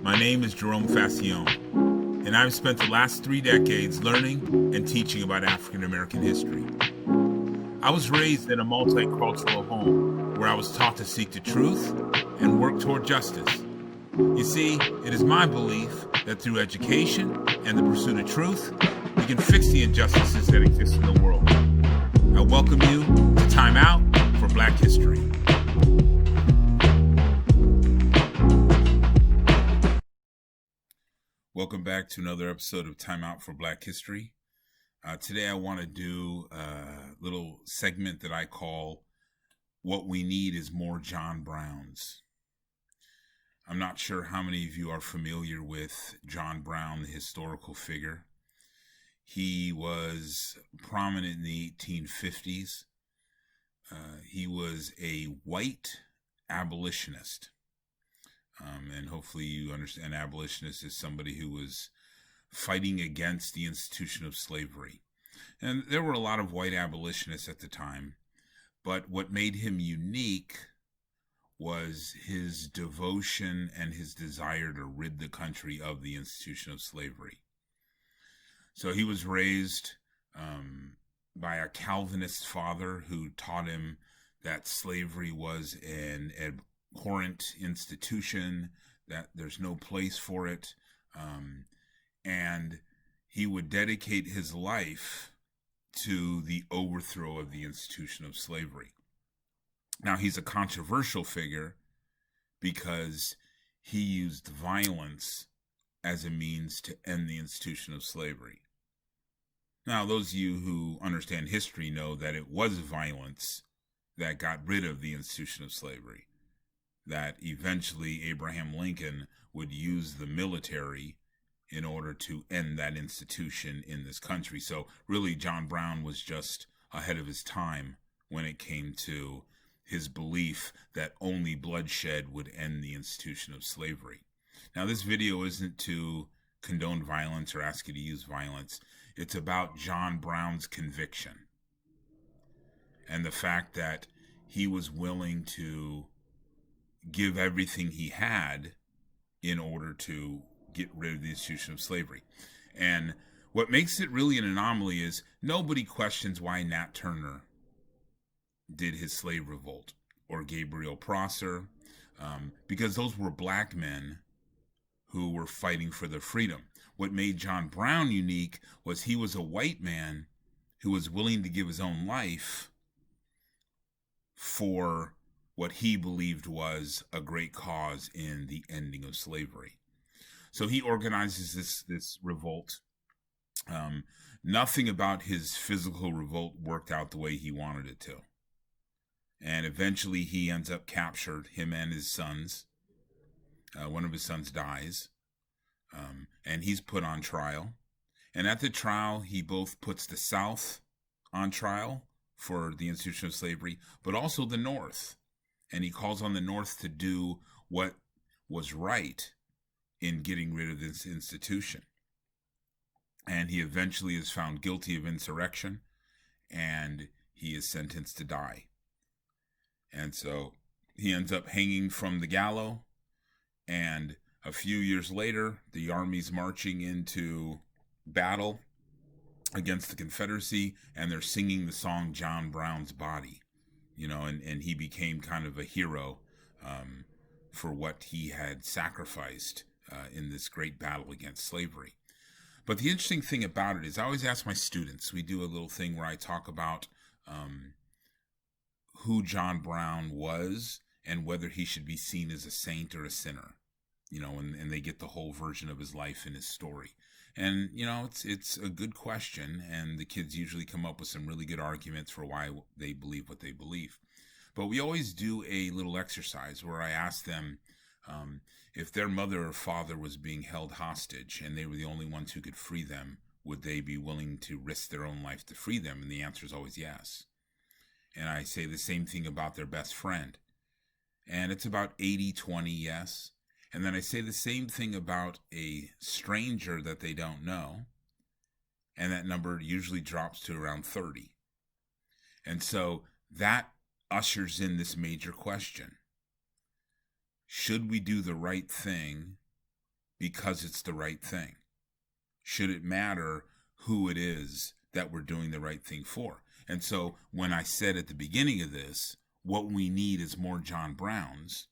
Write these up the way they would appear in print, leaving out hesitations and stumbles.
My name is Jerome, and I've spent the last 3 decades learning and teaching about African American history. I was raised in a multicultural home where I was taught to seek the truth and work toward justice. You see, it is my belief that through education and the pursuit of truth, we can fix the injustices that exist in the world. I welcome you to Time Out for Black History. Welcome back to another episode of Time Out for Black History. Today I want to do a little segment that I call What We Need is More John Browns. I'm not sure how many of you are familiar with John Brown, the historical figure. He was prominent in the 1850s. He was a white abolitionist. And hopefully you understand abolitionist is somebody who was fighting against the institution of slavery. And there were a lot of white abolitionists at the time, but what made him unique was his devotion and his desire to rid the country of the institution of slavery. So he was raised by a Calvinist father who taught him that slavery was an abhorrent institution, that there's no place for it, and he would dedicate his life to the overthrow of the institution of slavery. Now, he's a controversial figure because he used violence as a means to end the institution of slavery. Now, those of you who understand history know that it was violence that got rid of the institution of slavery, that eventually Abraham Lincoln would use the military in order to end that institution in this country. So really, John Brown was just ahead of his time when it came to his belief that only bloodshed would end the institution of slavery. Now, this video isn't to condone violence or ask you to use violence. It's about John Brown's conviction and the fact that he was willing to give everything he had in order to get rid of the institution of slavery. And what makes it really an anomaly is nobody questions why Nat Turner did his slave revolt or Gabriel Prosser, because those were black men who were fighting for their freedom. What made John Brown unique was he was a white man who was willing to give his own life for what he believed was a great cause in the ending of slavery. So he organizes this revolt. Nothing about his physical revolt worked out the way he wanted it to. And eventually he ends up captured, him and his sons. One of his sons dies, and he's put on trial. And at the trial, he both puts the South on trial for the institution of slavery, but also the North. And he calls on the North to do what was right in getting rid of this institution. And he eventually is found guilty of insurrection, and he is sentenced to die. And so he ends up hanging from the gallows, and a few years later, the army's marching into battle against the Confederacy, and they're singing the song John Brown's Body. You know, and he became kind of a hero for what he had sacrificed in this great battle against slavery. But the interesting thing about it is I always ask my students, we do a little thing where I talk about who John Brown was and whether he should be seen as a saint or a sinner, you know, and they get the whole version of his life and his story. And, you know, it's a good question, and the kids usually come up with some really good arguments for why they believe what they believe. But we always do a little exercise where I ask them if their mother or father was being held hostage and they were the only ones who could free them, would they be willing to risk their own life to free them? And the answer is always yes. And I say the same thing about their best friend. And it's about 80-20 yes. And then I say the same thing about a stranger that they don't know. And that number usually drops to around 30. And so that ushers in this major question. Should we do the right thing because it's the right thing? Should it matter who it is that we're doing the right thing for? And so when I said at the beginning of this, what we need is more John Browns,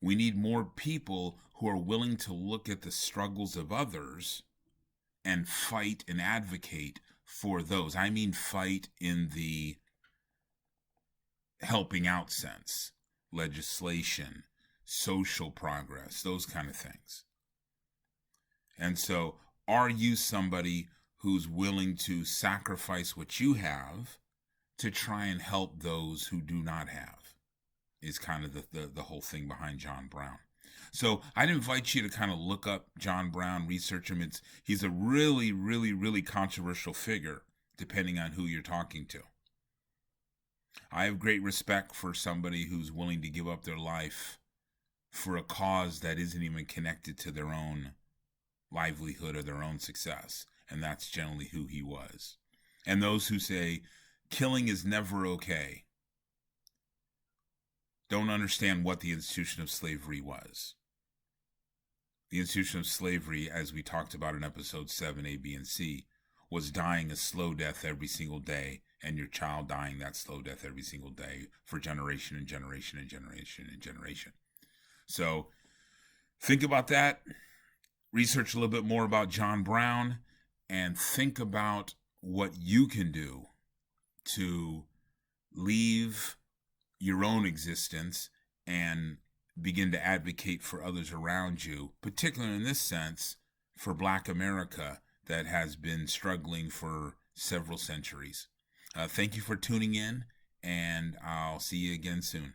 we need more people who are willing to look at the struggles of others and fight and advocate for those. I mean, fight in the helping out sense, legislation, social progress, those kind of things. And so, are you somebody who's willing to sacrifice what you have to try and help those who do not have? Is kind of the whole thing behind John Brown. So I'd invite you to kind of look up John Brown, research him. He's a really, really, really controversial figure, depending on who you're talking to. I have great respect for somebody who's willing to give up their life for a cause that isn't even connected to their own livelihood or their own success. And that's generally who he was. And those who say killing is never okay don't understand what the institution of slavery was. The institution of slavery, as we talked about in episode 7, A, B, and C, was dying a slow death every single day, and your child dying that slow death every single day for generation and generation and generation and generation. So think about that. Research a little bit more about John Brown, and think about what you can do to leave your own existence and begin to advocate for others around you, particularly in this sense for Black America that has been struggling for several centuries. Thank you for tuning in, and I'll see you again soon.